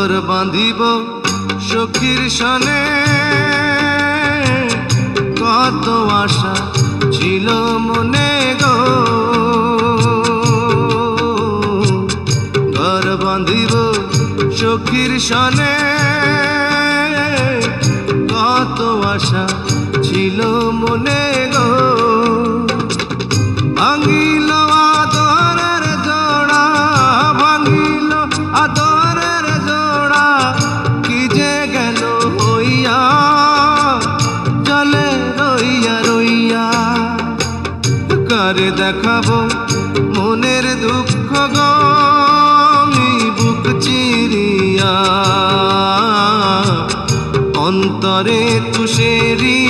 ঘর বাঁধিব সখীর সনে, কত আশা ছিল মনে গো। ঘর বাঁধিব সখীর সনে, কত আশা ছিল মনে গো। ভাঙিল আদরের জোড়া, ভাঙিল আদরের জোড়া, কি যে গেল হইয়া জলে রইয়া রইয়া। কারে দেখাবো মনের দুঃখ গো আমি বুক চিরিয়া, অন্তরে তুষেরি